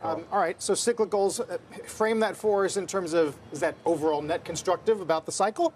All right, so cyclicals, frame that for us in terms of, is that overall net constructive about the cycle?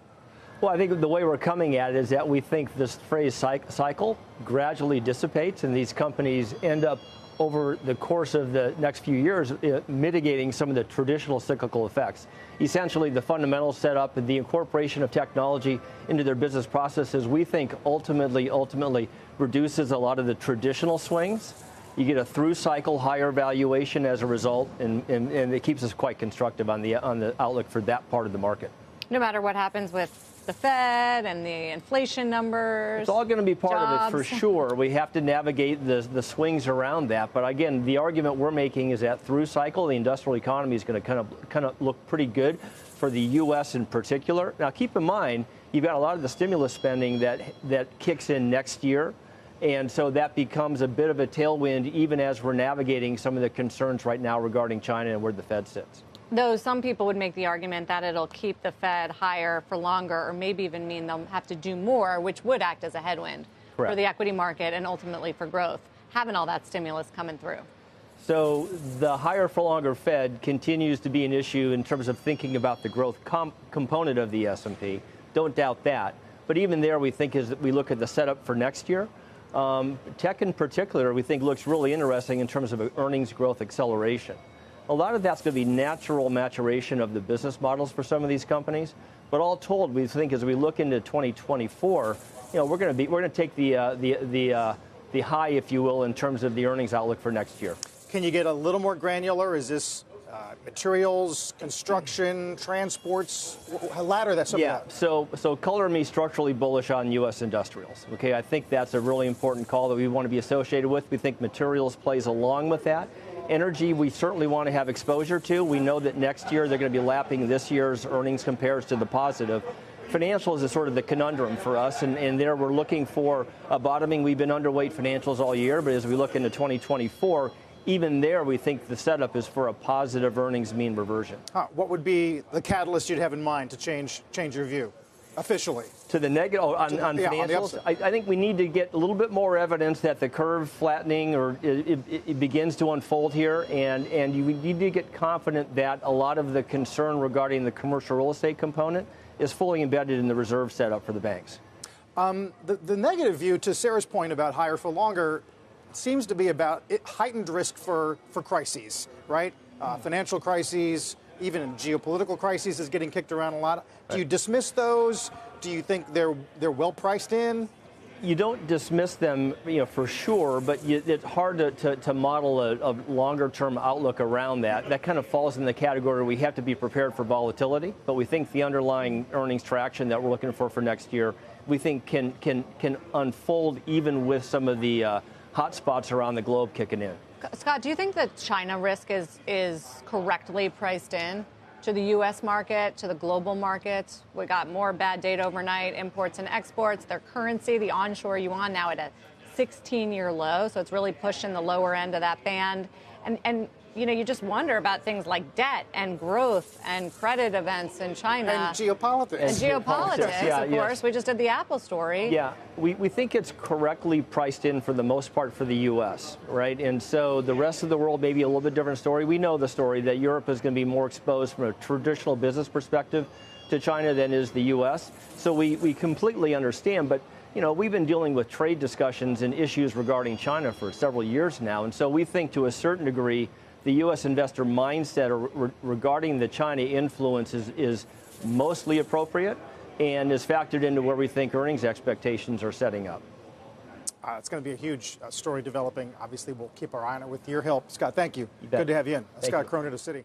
Well, I think the way we're coming at it is that we think this phrase cycle gradually dissipates, and these companies end up over the course of the next few years mitigating some of the traditional cyclical effects. Essentially, the fundamental setup and the incorporation of technology into their business processes, we think ultimately reduces a lot of the traditional swings. You get a through cycle higher valuation as a result, and it keeps us quite constructive on the outlook for that part of the market. No matter what happens with the Fed and the inflation numbers. It's all going to be part jobs. of it for sure. We have to navigate the swings around that. But again, the argument we're making is that through cycle, the industrial economy is going to kind of look pretty good for the U.S. in particular. Now, keep in mind, you've got a lot of the stimulus spending that kicks in next year. And so that becomes a bit of a tailwind even as we're navigating some of the concerns right now regarding China and where the Fed sits. Though some people would make the argument that it'll keep the Fed higher for longer, or maybe even mean they'll have to do more, which would act as a headwind for the equity market and ultimately for growth, having all that stimulus coming through. So the higher for longer Fed continues to be an issue in terms of thinking about the growth component of the S&P. Don't doubt that. But even there, we think as we look at the setup for next year, tech in particular, we think looks really interesting in terms of earnings growth acceleration. A lot of that's going to be natural maturation of the business models for some of these companies. But all told, we think as we look into 2024, we're going to take the high, if you will, in terms of the earnings outlook for next year. Can you get a little more granular? Is this materials, construction, transports? Ladder that's something. Yeah. So color me structurally bullish on U.S. industrials. Okay, I think that's a really important call that we want to be associated with. We think materials plays along with that. Energy, we certainly want to have exposure to. We know that next year they're going to be lapping this year's earnings compares to the positive. Financials is sort of the conundrum for us, and there we're looking for a bottoming. We've been underweight financials all year, but as we look into 2024, even there we think the setup is for a positive earnings mean reversion. What would be the catalyst you'd have in mind to change your view? Officially. To the negative, on financials, I think we need to get a little bit more evidence that the curve flattening or it begins to unfold here, and you need to get confident that a lot of the concern regarding the commercial real estate component is fully embedded in the reserve setup for the banks. The negative view, to Sarah's point about higher for longer, seems to be about heightened risk for crises, right? Financial crises. Even geopolitical crises is getting kicked around a lot. Do you dismiss those? Do you think they're well priced in? You don't dismiss them, for sure, but it's hard to model a longer-term outlook around that. That kind of falls in the category we have to be prepared for volatility, but we think the underlying earnings traction that we're looking for next year, we think can unfold even with some of the hot spots around the globe kicking in. Scott, do you think that China risk is correctly priced in to the U.S. market, to the global market? We got more bad data overnight, imports and exports, their currency, the onshore yuan now at a 16-year low, so it's really pushing the lower end of that band. And you just wonder about things like debt and growth and credit events in China. And geopolitics. Of course. We just did the Apple story. Yeah, we think it's correctly priced in for the most part for the U.S., right? And so the rest of the world may be a little bit different story. We know the story that Europe is going to be more exposed from a traditional business perspective to China than is the U.S. So we completely understand, but we've been dealing with trade discussions and issues regarding China for several years now. And so we think to a certain degree, the U.S. investor mindset regarding the China influence is mostly appropriate and is factored into where we think earnings expectations are setting up. It's going to be a huge story developing. Obviously, we'll keep our eye on it with your help. Scott, thank you. Good to have you in. Scott Chronert of Citi.